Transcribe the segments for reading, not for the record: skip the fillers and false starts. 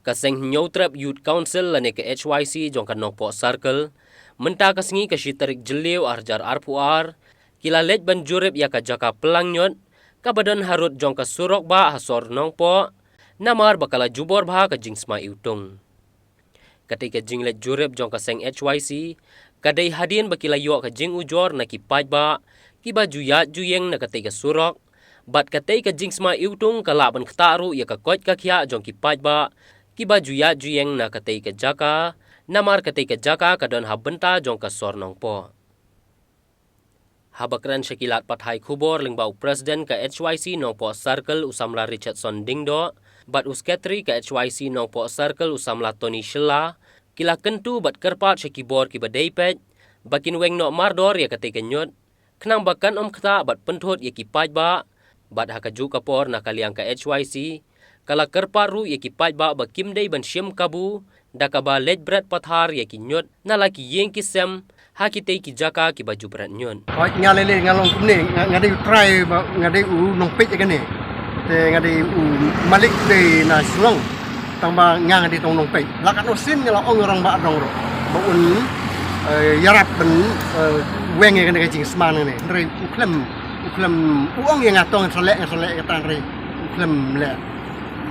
Kaseng Nyotrap Youth Council lane ke HYC jong kan nongpo circle menta kasengi ka shitarik jeliu arjar arpuar kila let ban jurep ya ka jaka pelangnyot kabadan harut jong ka surok ba hasor nongpo namar bakala jubor ba ka jingsma iutung. Ketika jing let jurep jong kaseng HYC kadai hadin bakila yo ka jing ujor na kipaj ba kiba juyat juyeng na ketika surok bat ketika jingsma iutung kalaban ktaru ya ka kot ka kya jong kipaj ba kiba juyat juyeng na ketika jaka namar ketika jaka kadon habenta jong ka sor nongpo. Habakran syakilat pathai kubor lingbau presiden ke HYC nongpo circle usamla Richardson Dingdo bat usketri ke HYC nongpo circle usamla Tony Shilla kila kentu bat kerpat syakibor kiba daipet bakin weng no mardor ya ketika nyot kenang bakan kta bat penthot ya kipaj ba bat hakaju kapor na kaliang ke HYC kala kerparu ya kipaj ba bakim dai ban syem kabu dakaba let bret pathar ya kinyot na laki yeng kisem hakitei ki jaka ki baju bret nyon ngalele ngalong kumne ngade try ngade u nong pej gane te ngade u malik de na sulong tamba ngang di tong nong pej lakat osin ngala ong orang ba dong ro ba un yarap ben wenge gane jing sman ne re u klem uong yang atong selek katang re u klem le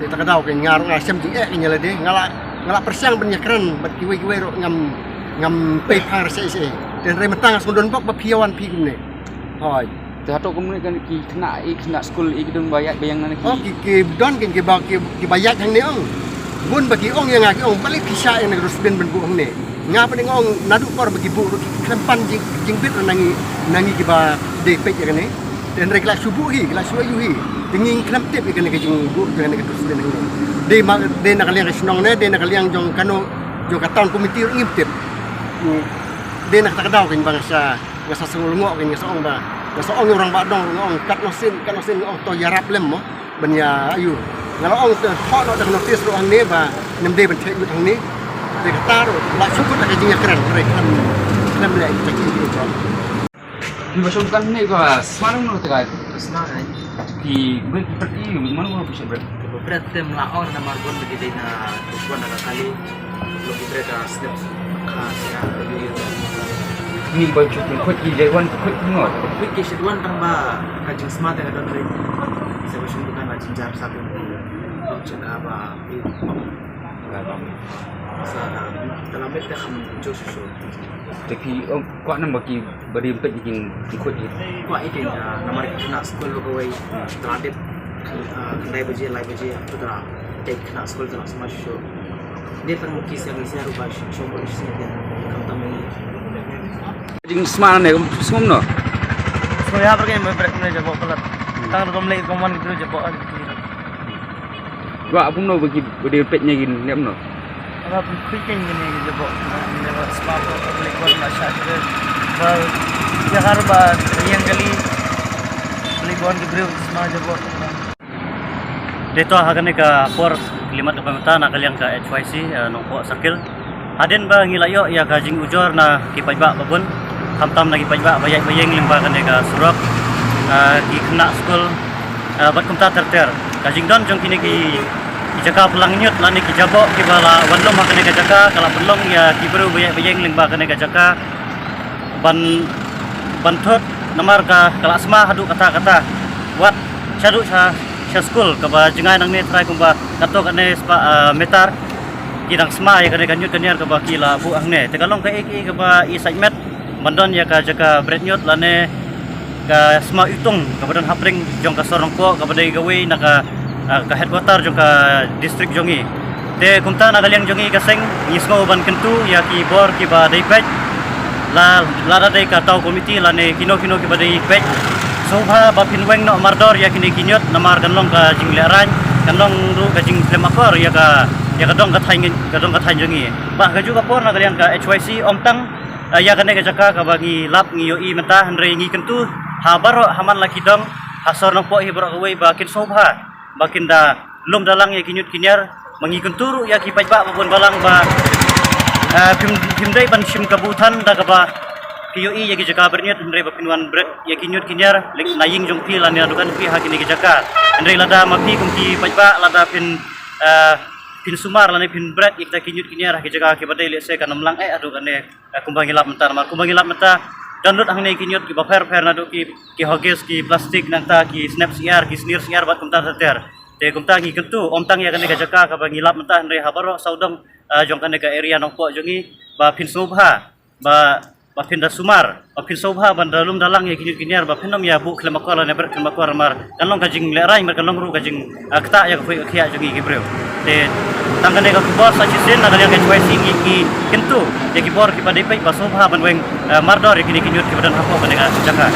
te takadau ke ngar ngasem jing nyala de ngala persiang ben yakran bat kiwe ro ngam pe phar se dan re matang sundon bok ba piawan pi kumne hoi te hatok kumne kan ki kena skul i kidung bayat bayang nan ki ki don ki ba ki bayat hang ne ong bun bagi ong yang ong balik kisah yang terus ben bu hang ne nga pa ong nadu kor bagi bu kempan jing bit nangi ki ba de pe ya ne dan re kelas subuh yuhi tingin klem tip ya ne ke jing bu jangan ke terus ben de nak liang snong ne de nak liang jong kano jong katon komiti ngip tip de nak takadau kan bangsa ngasa sungulngok kan ngasa ong ba ngasa ong orang ba dong ong kat nosin ong to yarap lem mo benya ayu ngalo ong to no dak notis ro ang ne ba nemde ben thek hang ni de kataro la sukut ka jing keren re kan le taki ni jo di masukkan ni ko smarang no tegai Semangat. ki ber ki perti mana mo bisa ber Berat tem laon na marbon begitu na tujuan na kali lo berat step khas ya begitu. ni ba chukin khot ki jaiwan khot ngot Quick ke shidwan tang ba kajing smart ya don re. Saya masuk bukan kajing jar satu. Cakap ba sa dalam beta kham josu. tapi ko nam ba ki bari pet jing khot ni Ko ikin namar kena school lo gawai tradip kendai baje lai baje tu dah take kena school tu sama show. Dia termuki saya rubah show polisi dia kam tamai. jing sman ne sum no So यहाँ पर कहीं ब्रेक में जब पलट तंग तो हमले कमान gitu जब wa apun no bagi bari pet nyagin nem no अब क्विकिंग gini जब जब स्पार्क हमले कमान नशा करे पर यार बार yang kali हमले कमान gitu semua जब Dito hagane ka por klimat pemeta na kaliang ka HYC nongpo circle haden ba ngilayo ya ka jing ujor na kipaj ba babon kamtam na kipaj ba bayay bayeng limba kane ka surok ki kena school bat kumta terter ka jing don jong kini ki jaka pelangnyut lani ki jabo ki bala wanlom hakane ka jaka kala belong ya ki beru bayay bayeng limba kane ka jaka ban thot namar ka kala asma hadu kata wat chadu sa school kaba jengai nang ne try kumba kato kane metar kidang sma ya kane kanyut kanyar kaba kila bu angne te kalong ka eki kaba i segment bandon ya ka jaka bretnyot lane ka sma itung kabadan hapring jong ka sorong ko kabadai gawe naka ka headquarter jong ka district jongi te kumta na kaliang jongi kaseng ngisgo ban kentu ya ki bor ki ba dai pet la dai ka tau komiti lane kino ki ba dai pet Sobha bapin weng no mardor ya kini kinyot namar kanlong ka jing leran kanlong ru ka jing flemakor ya ka dong ka thain jongi ba ka juga por na kalian ka HYC omtang ya kane ka jaka ka bagi lap ngi yo i menta hanre ngi kentu habaro haman laki dong hasor no po hi bro we bakin sobha bakin da lum dalang ya kinyut kinyar mangi kenturu ya ki paj ba babon balang ba pim dai ban sim kabutan da ka ba PUI yagi jaka berniat andre bapinwan bret yagi nyut kinyar lek naying jong pi lan adukan pi hakini ki jaka andre lada mapi kumki pajba lada pin pin sumar lani pin break ikta kinyut kinyar ki jaga ki badai lese kan mlang adu kan kumbang ilap mentar mar kumbang ilap menta download ang ne kinyut ki ba fair na do ki hoges ki plastik nanta ki snap siar ki snir siar bat kumtar seter te kumta ki kentu om tang ya kan ka jaga ka bang ilap menta andre habaro saudong jong kan ka area nong po jongi ba pin subha ba pin da sumar ba pin subha ban dalum dalang ya kinyut kinyar ba pinom ya bu klemakor ne ber klemakor mar kan long kajing lerai mar kan long ru kajing akta ya ko khia jongi ki breu te tangkan ka kubor sa chisin na kanya kay singi ki kentu ya ki bor ki padai pai ba subha ban weng mardor ki kinyut ki badan hapo kan ka jaga